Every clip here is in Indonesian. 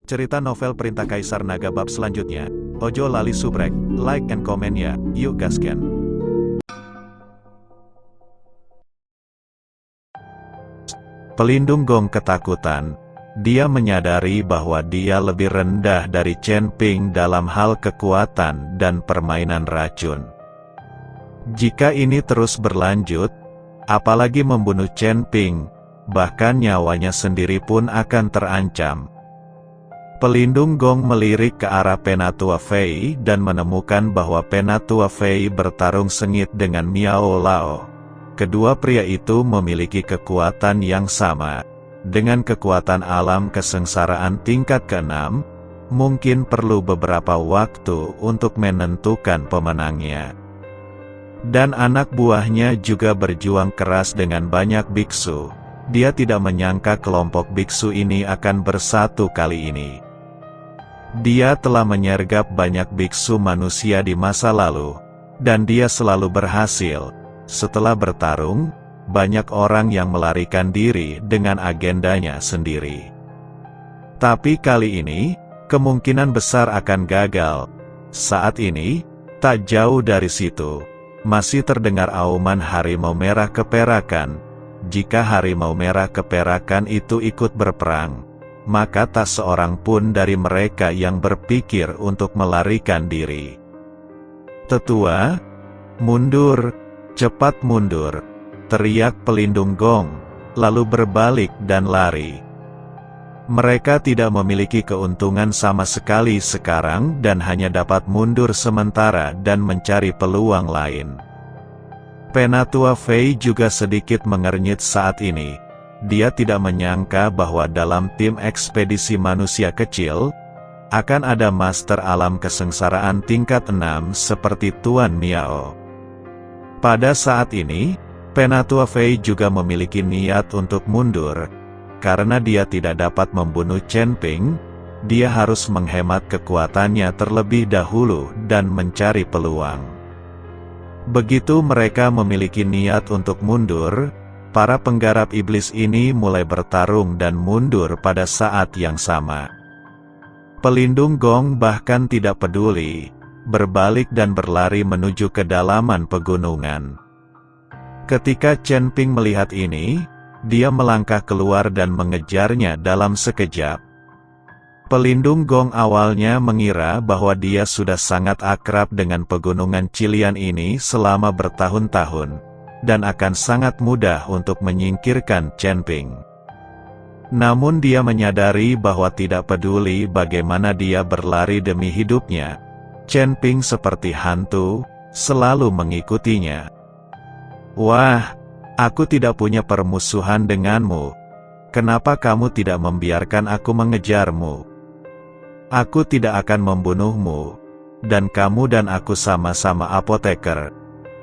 Cerita novel Perintah Kaisar Naga bab selanjutnya. Ojo lali subrek, like and comment ya, yuk gasken. Pelindung Gong ketakutan. Dia menyadari bahwa dia lebih rendah dari Chen Ping dalam hal kekuatan dan permainan racun. Jika ini terus berlanjut, apalagi membunuh Chen Ping, bahkan nyawanya sendiri pun akan terancam. Pelindung Gong melirik ke arah Penatua Fei dan menemukan bahwa Penatua Fei bertarung sengit dengan Miao Lao. Kedua pria itu memiliki kekuatan yang sama. Dengan kekuatan alam kesengsaraan tingkat ke-6, mungkin perlu beberapa waktu untuk menentukan pemenangnya. Dan anak buahnya juga berjuang keras dengan banyak biksu. Dia tidak menyangka kelompok biksu ini akan bersatu kali ini. Dia telah menyergap banyak biksu manusia di masa lalu, dan dia selalu berhasil. Setelah bertarung, banyak orang yang melarikan diri dengan agendanya sendiri. Tapi kali ini, kemungkinan besar akan gagal. Saat ini, tak jauh dari situ, masih terdengar auman harimau merah keperakan. Jika harimau merah keperakan itu ikut berperang, maka tak seorang pun dari mereka yang berpikir untuk melarikan diri. Tetua, mundur, cepat mundur, teriak pelindung Gong, lalu berbalik dan lari. Mereka tidak memiliki keuntungan sama sekali sekarang dan hanya dapat mundur sementara dan mencari peluang lain. Penatua Fei juga sedikit mengernyit saat ini. Dia tidak menyangka bahwa dalam tim ekspedisi manusia kecil, akan ada master alam kesengsaraan tingkat 6 seperti Tuan Miao. Pada saat ini, Penatua Fei juga memiliki niat untuk mundur. Karena dia tidak dapat membunuh Chen Ping, dia harus menghemat kekuatannya terlebih dahulu dan mencari peluang. Begitu mereka memiliki niat untuk mundur, para penggarap iblis ini mulai bertarung dan mundur pada saat yang sama. Pelindung Gong bahkan tidak peduli, berbalik dan berlari menuju kedalaman pegunungan. Ketika Chen Ping melihat ini, dia melangkah keluar dan mengejarnya dalam sekejap. Pelindung Gong awalnya mengira bahwa dia sudah sangat akrab dengan pegunungan Cilian ini selama bertahun-tahun, dan akan sangat mudah untuk menyingkirkan Chen Ping. Namun dia menyadari bahwa tidak peduli bagaimana dia berlari demi hidupnya, Chen Ping seperti hantu, selalu mengikutinya. Wah, aku tidak punya permusuhan denganmu. Kenapa kamu tidak membiarkan aku mengejarmu? Aku tidak akan membunuhmu, dan kamu dan aku sama-sama apoteker.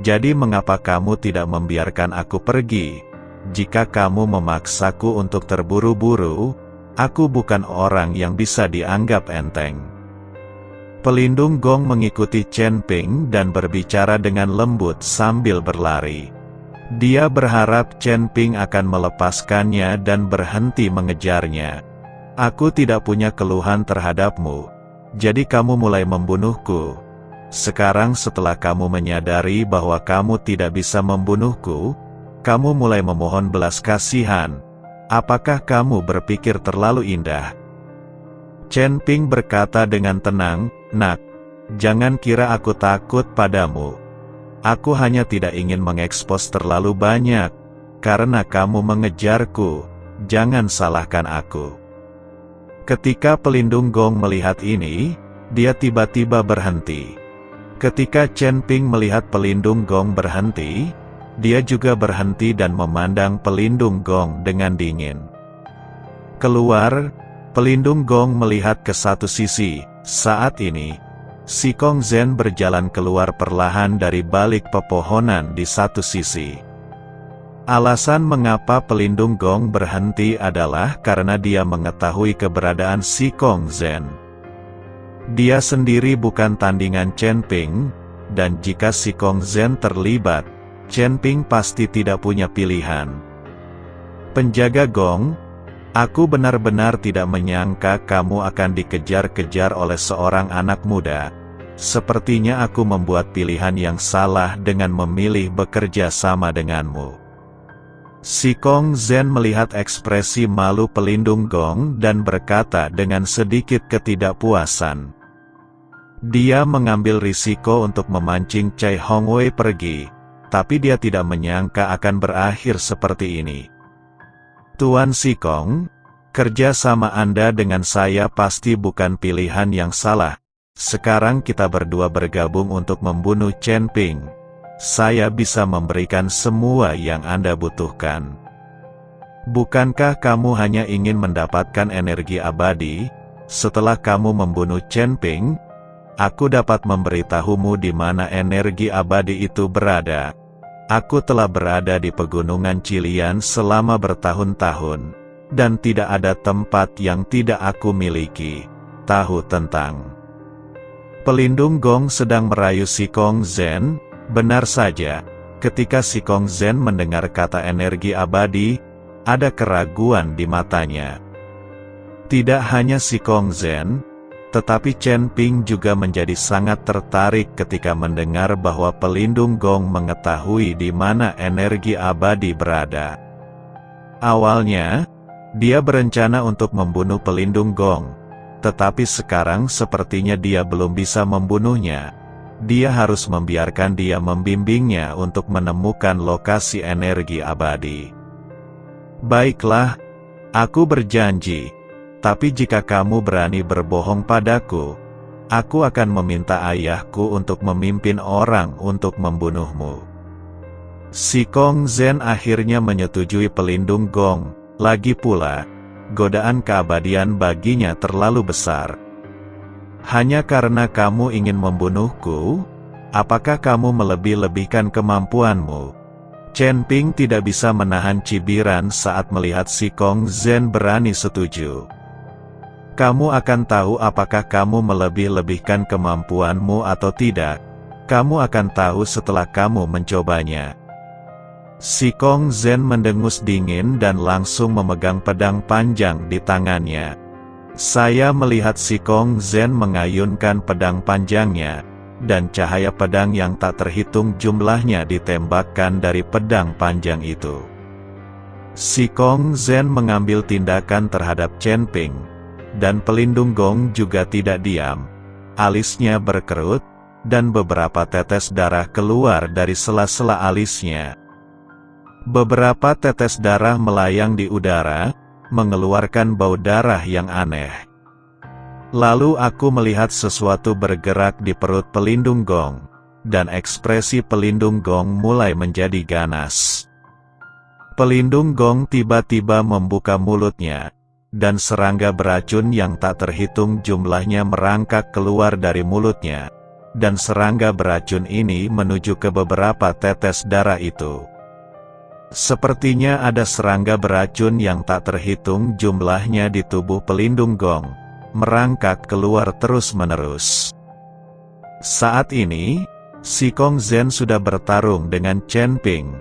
Jadi mengapa kamu tidak membiarkan aku pergi? Jika kamu memaksaku untuk terburu-buru, aku bukan orang yang bisa dianggap enteng. Pelindung Gong mengikuti Chen Ping dan berbicara dengan lembut sambil berlari. Dia berharap Chen Ping akan melepaskannya dan berhenti mengejarnya. Aku tidak punya keluhan terhadapmu, jadi kamu mulai membunuhku. Sekarang setelah kamu menyadari bahwa kamu tidak bisa membunuhku, kamu mulai memohon belas kasihan. Apakah kamu berpikir terlalu indah? Chen Ping berkata dengan tenang, "Nak, jangan kira aku takut padamu. Aku hanya tidak ingin mengekspos terlalu banyak, karena kamu mengejarku, jangan salahkan aku." Ketika pelindung Gong melihat ini, dia tiba-tiba berhenti. Ketika Chen Ping melihat pelindung Gong berhenti, dia juga berhenti dan memandang pelindung Gong dengan dingin. Keluar, pelindung Gong melihat ke satu sisi. Saat ini, Si Kong Zhen berjalan keluar perlahan dari balik pepohonan di satu sisi. Alasan mengapa pelindung Gong berhenti adalah karena dia mengetahui keberadaan Si Kong Zhen. Dia sendiri bukan tandingan Chen Ping, dan jika Si Kong Zhen terlibat, Chen Ping pasti tidak punya pilihan. Penjaga Gong, Aku benar-benar tidak menyangka kamu akan dikejar-kejar oleh seorang anak muda. Sepertinya aku membuat pilihan yang salah dengan memilih bekerja sama denganmu." Si Kong Zhen melihat ekspresi malu pelindung Gong dan berkata dengan sedikit ketidakpuasan. Dia mengambil risiko untuk memancing Cai Hongwei pergi, tapi dia tidak menyangka akan berakhir seperti ini. "Tuan Si Kong, kerja sama Anda dengan saya pasti bukan pilihan yang salah. Sekarang kita berdua bergabung untuk membunuh Chen Ping. Saya bisa memberikan semua yang Anda butuhkan. Bukankah kamu hanya ingin mendapatkan energi abadi? Setelah kamu membunuh Chen Ping, aku dapat memberitahumu di mana energi abadi itu berada. Aku telah berada di pegunungan Qilian selama bertahun-tahun, dan tidak ada tempat yang tidak aku miliki. Tahu tentang." Pelindung Gong sedang merayu Si Kong Zhen. Benar saja, ketika Si Kong Zhen mendengar kata energi abadi, ada keraguan di matanya. Tidak hanya Si Kong Zhen, tetapi Chen Ping juga menjadi sangat tertarik ketika mendengar bahwa pelindung Gong mengetahui di mana energi abadi berada. Awalnya, dia berencana untuk membunuh pelindung Gong, tetapi sekarang sepertinya dia belum bisa membunuhnya. Dia harus membiarkan dia membimbingnya untuk menemukan lokasi energi abadi. "Baiklah, aku berjanji. Tapi jika kamu berani berbohong padaku, aku akan meminta ayahku untuk memimpin orang untuk membunuhmu." Si Kong Zhen akhirnya menyetujui pelindung Gong. Lagi pula, godaan keabadian baginya terlalu besar. "Hanya karena kamu ingin membunuhku? Apakah kamu melebih-lebihkan kemampuanmu?" Chen Ping tidak bisa menahan cibiran saat melihat Si Kong Zhen berani setuju. "Kamu akan tahu apakah kamu melebih-lebihkan kemampuanmu atau tidak. Kamu akan tahu setelah kamu mencobanya." Si Kong Zhen mendengus dingin dan langsung memegang pedang panjang di tangannya. Saya melihat Si Kong Zhen mengayunkan pedang panjangnya, dan cahaya pedang yang tak terhitung jumlahnya ditembakkan dari pedang panjang itu. Si Kong Zhen mengambil tindakan terhadap Chen Ping, dan pelindung Gong juga tidak diam. Alisnya berkerut, dan beberapa tetes darah keluar dari sela-sela alisnya. Beberapa tetes darah melayang di udara, mengeluarkan bau darah yang aneh. Lalu aku melihat sesuatu bergerak di perut pelindung Gong, dan ekspresi pelindung Gong mulai menjadi ganas. Pelindung Gong tiba-tiba membuka mulutnya, dan serangga beracun yang tak terhitung jumlahnya merangkak keluar dari mulutnya, dan serangga beracun ini menuju ke beberapa tetes darah itu. Sepertinya ada serangga beracun yang tak terhitung jumlahnya di tubuh pelindung Gong, merangkak keluar terus-menerus. Saat ini, Si Kong Zhen sudah bertarung dengan Chen Ping.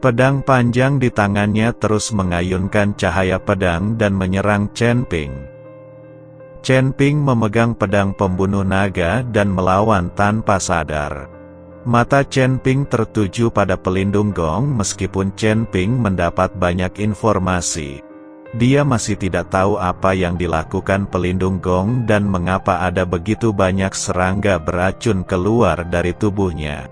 Pedang panjang di tangannya terus mengayunkan cahaya pedang dan menyerang Chen Ping. Chen Ping memegang pedang pembunuh naga dan melawan tanpa sadar. Mata Chen Ping tertuju pada pelindung Gong meskipun Chen Ping mendapat banyak informasi. Dia masih tidak tahu apa yang dilakukan pelindung Gong dan mengapa ada begitu banyak serangga beracun keluar dari tubuhnya.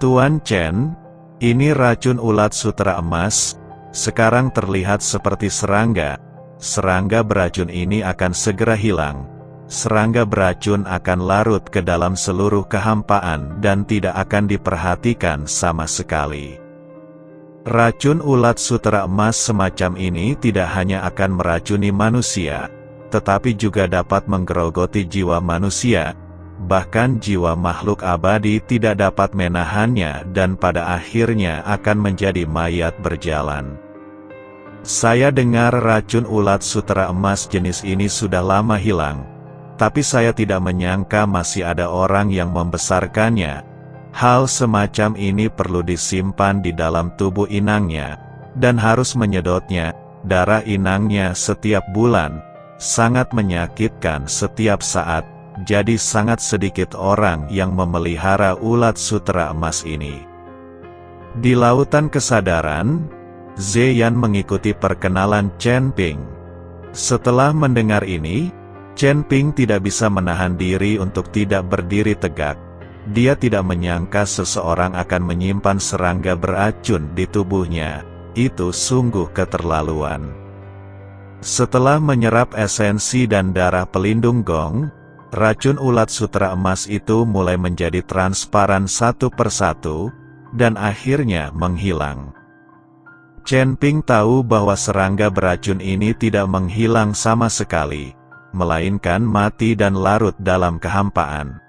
"Tuan Chen, ini racun ulat sutra emas, sekarang terlihat seperti serangga. Serangga beracun ini akan segera hilang. Serangga beracun akan larut ke dalam seluruh kehampaan dan tidak akan diperhatikan sama sekali. Racun ulat sutra emas semacam ini tidak hanya akan meracuni manusia, tetapi juga dapat menggerogoti jiwa manusia. Bahkan jiwa makhluk abadi tidak dapat menahannya dan pada akhirnya akan menjadi mayat berjalan. Saya dengar racun ulat sutra emas jenis ini sudah lama hilang. Tapi saya tidak menyangka masih ada orang yang membesarkannya. Hal semacam ini perlu disimpan di dalam tubuh inangnya, dan harus menyedotnya, darah inangnya setiap bulan, sangat menyakitkan setiap saat, jadi sangat sedikit orang yang memelihara ulat sutera emas ini. Di lautan kesadaran, Zeyan mengikuti perkenalan Chen Ping. Setelah mendengar ini, Chen Ping tidak bisa menahan diri untuk tidak berdiri tegak. Dia tidak menyangka seseorang akan menyimpan serangga beracun di tubuhnya. Itu sungguh keterlaluan. Setelah menyerap esensi dan darah pelindung gong, racun ulat sutera emas itu mulai menjadi transparan satu persatu, dan akhirnya menghilang. Chen Ping tahu bahwa serangga beracun ini tidak menghilang sama sekali, melainkan mati dan larut dalam kehampaan.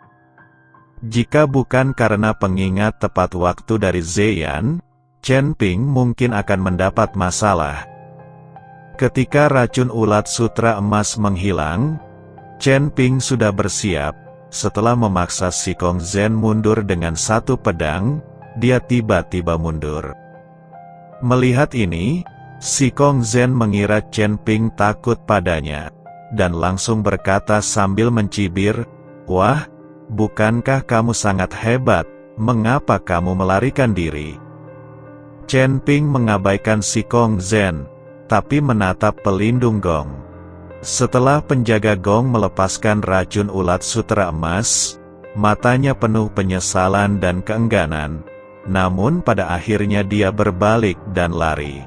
Jika bukan karena pengingat tepat waktu dari Zeyan, Chen Ping mungkin akan mendapat masalah. Ketika racun ulat sutera emas menghilang, Chen Ping sudah bersiap. Setelah memaksa Si Kong Zhen mundur dengan satu pedang, dia tiba-tiba mundur. Melihat ini, Si Kong Zhen mengira Chen Ping takut padanya, dan langsung berkata sambil mencibir, "Wah, bukankah kamu sangat hebat, mengapa kamu melarikan diri?" Chen Ping mengabaikan Si Kong Zhen, tapi menatap pelindung gong. Setelah penjaga gong melepaskan racun ulat sutera emas, matanya penuh penyesalan dan keengganan. Namun pada akhirnya dia berbalik dan lari.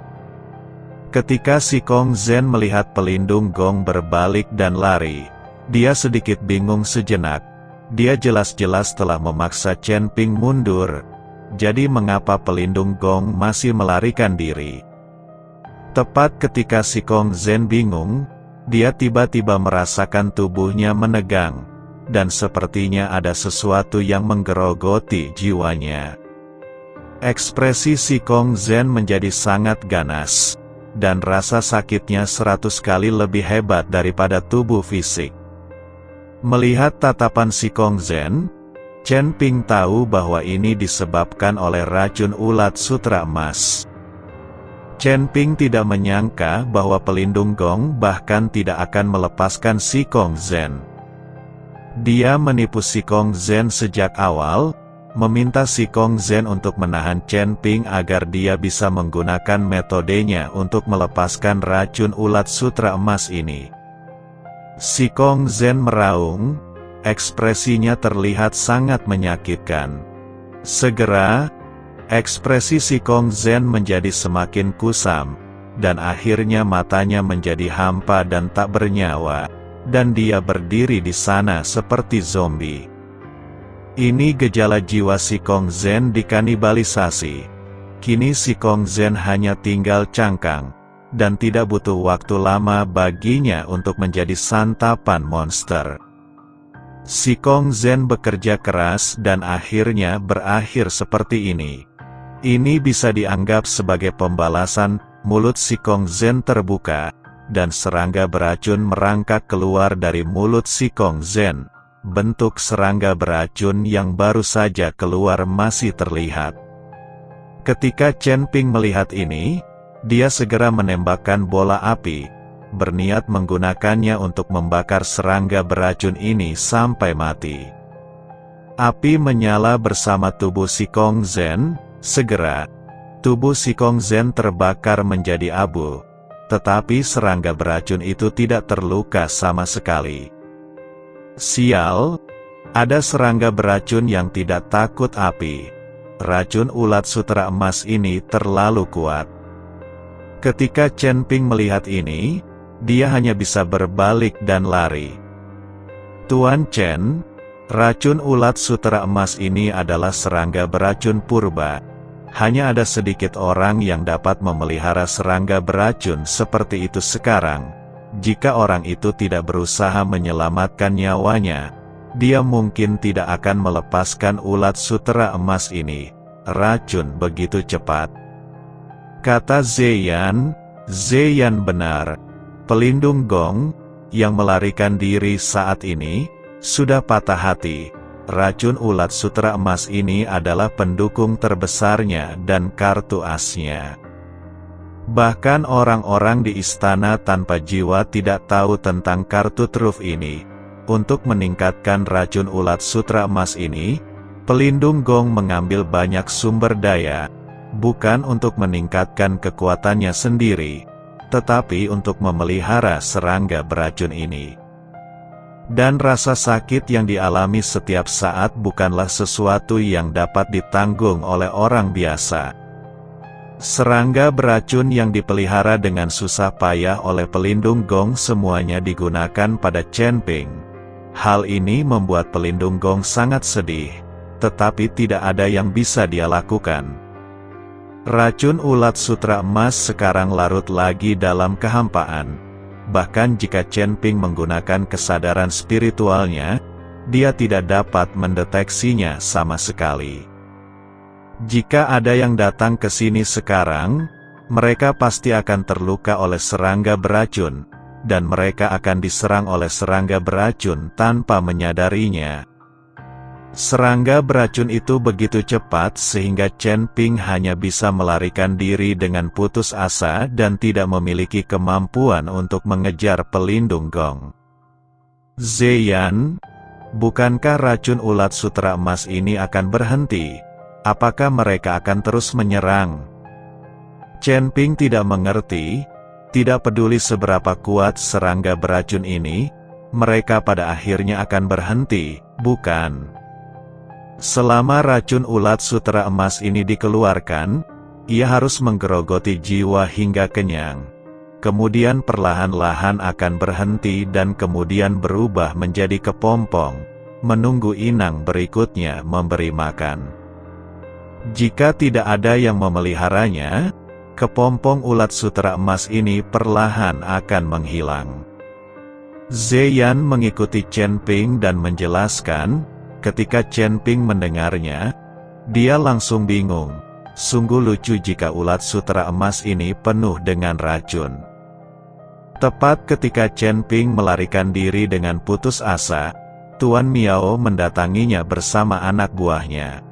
Ketika Si Kong Zhen melihat pelindung gong berbalik dan lari, dia sedikit bingung sejenak. Dia jelas-jelas telah memaksa Chen Ping mundur. Jadi mengapa pelindung gong masih melarikan diri? Tepat ketika Si Kong Zhen bingung, dia tiba-tiba merasakan tubuhnya menegang, dan sepertinya ada sesuatu yang menggerogoti jiwanya. Ekspresi Si Kong Zhen menjadi sangat ganas, dan rasa sakitnya 100 kali lebih hebat daripada tubuh fisik. Melihat tatapan Si Kong Zhen, Chen Ping tahu bahwa ini disebabkan oleh racun ulat sutera emas. Chen Ping tidak menyangka bahwa pelindung gong bahkan tidak akan melepaskan Si Kong Zhen. Dia menipu Si Kong Zhen sejak awal, meminta Si Kong Zhen untuk menahan Chen Ping agar dia bisa menggunakan metodenya untuk melepaskan racun ulat sutera emas ini. Si Kong Zhen meraung, ekspresinya terlihat sangat menyakitkan. Segera, ekspresi Si Kong Zhen menjadi semakin kusam, dan akhirnya matanya menjadi hampa dan tak bernyawa, dan dia berdiri di sana seperti zombie. Ini gejala jiwa Si Kong Zhen dikanibalisasi. Kini Si Kong Zhen hanya tinggal cangkang, dan tidak butuh waktu lama baginya untuk menjadi santapan monster. Si Kong Zhen bekerja keras dan akhirnya berakhir seperti ini. Ini bisa dianggap sebagai pembalasan. Mulut Si Kong Zhen terbuka, dan serangga beracun merangkak keluar dari mulut Si Kong Zhen. Bentuk serangga beracun yang baru saja keluar masih terlihat. Ketika Chen Ping melihat ini, dia segera menembakkan bola api, berniat menggunakannya untuk membakar serangga beracun ini sampai mati. Api menyala bersama tubuh Si Kong Zhen. Segera, tubuh Si Kong Zhen terbakar menjadi abu, tetapi serangga beracun itu tidak terluka sama sekali. Sial, ada serangga beracun yang tidak takut api. Racun ulat sutera emas ini terlalu kuat. Ketika Chen Ping melihat ini, dia hanya bisa berbalik dan lari. Tuan Chen, racun ulat sutera emas ini adalah serangga beracun purba. Hanya ada sedikit orang yang dapat memelihara serangga beracun seperti itu sekarang. Jika orang itu tidak berusaha menyelamatkan nyawanya, dia mungkin tidak akan melepaskan ulat sutera emas ini. Racun begitu cepat. Kata Zeyan benar. Pelindung gong, yang melarikan diri saat ini, sudah patah hati. Racun ulat sutera emas ini adalah pendukung terbesarnya dan kartu asnya. Bahkan orang-orang di istana tanpa jiwa tidak tahu tentang kartu truf ini. Untuk meningkatkan racun ulat sutra emas ini, pelindung gong mengambil banyak sumber daya, bukan untuk meningkatkan kekuatannya sendiri, tetapi untuk memelihara serangga beracun ini. Dan rasa sakit yang dialami setiap saat bukanlah sesuatu yang dapat ditanggung oleh orang biasa. Serangga beracun yang dipelihara dengan susah payah oleh pelindung gong semuanya digunakan pada Chen Ping. Hal ini membuat pelindung gong sangat sedih, tetapi tidak ada yang bisa dia lakukan. Racun ulat sutra emas sekarang larut lagi dalam kehampaan. Bahkan jika Chen Ping menggunakan kesadaran spiritualnya, dia tidak dapat mendeteksinya sama sekali. Jika ada yang datang ke sini sekarang, mereka pasti akan terluka oleh serangga beracun, dan mereka akan diserang oleh serangga beracun tanpa menyadarinya. Serangga beracun itu begitu cepat sehingga Chen Ping hanya bisa melarikan diri dengan putus asa dan tidak memiliki kemampuan untuk mengejar pelindung gong. Zeyan, bukankah racun ulat sutra emas ini akan berhenti? Apakah mereka akan terus menyerang? Chen Ping tidak mengerti, tidak peduli seberapa kuat serangga beracun ini, mereka pada akhirnya akan berhenti, bukan? Selama racun ulat sutra emas ini dikeluarkan, ia harus menggerogoti jiwa hingga kenyang. Kemudian perlahan-lahan akan berhenti dan kemudian berubah menjadi kepompong, menunggu inang berikutnya memberi makan. Jika tidak ada yang memeliharanya, kepompong ulat sutra emas ini perlahan akan menghilang. Zeyan mengikuti Chen Ping dan menjelaskan, ketika Chen Ping mendengarnya, dia langsung bingung. Sungguh lucu jika ulat sutra emas ini penuh dengan racun. Tepat ketika Chen Ping melarikan diri dengan putus asa, Tuan Miao mendatanginya bersama anak buahnya.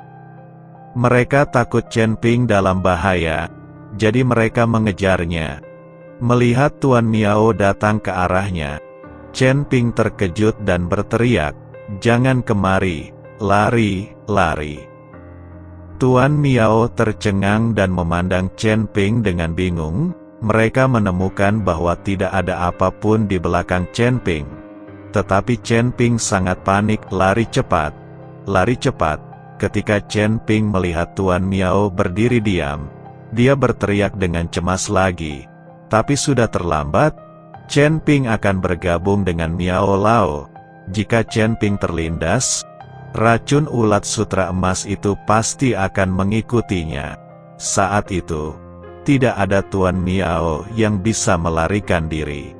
Mereka takut Chen Ping dalam bahaya, jadi mereka mengejarnya. Melihat Tuan Miao datang ke arahnya, Chen Ping terkejut dan berteriak, "Jangan kemari, lari, lari." Tuan Miao tercengang dan memandang Chen Ping dengan bingung. Mereka menemukan bahwa tidak ada apapun di belakang Chen Ping. Tetapi Chen Ping sangat panik, lari cepat, lari cepat. Ketika Chen Ping melihat Tuan Miao berdiri diam, dia berteriak dengan cemas lagi. Tapi sudah terlambat, Chen Ping akan bergabung dengan Miao Lao. Jika Chen Ping terlindas, racun ulat sutra emas itu pasti akan mengikutinya. Saat itu, tidak ada Tuan Miao yang bisa melarikan diri.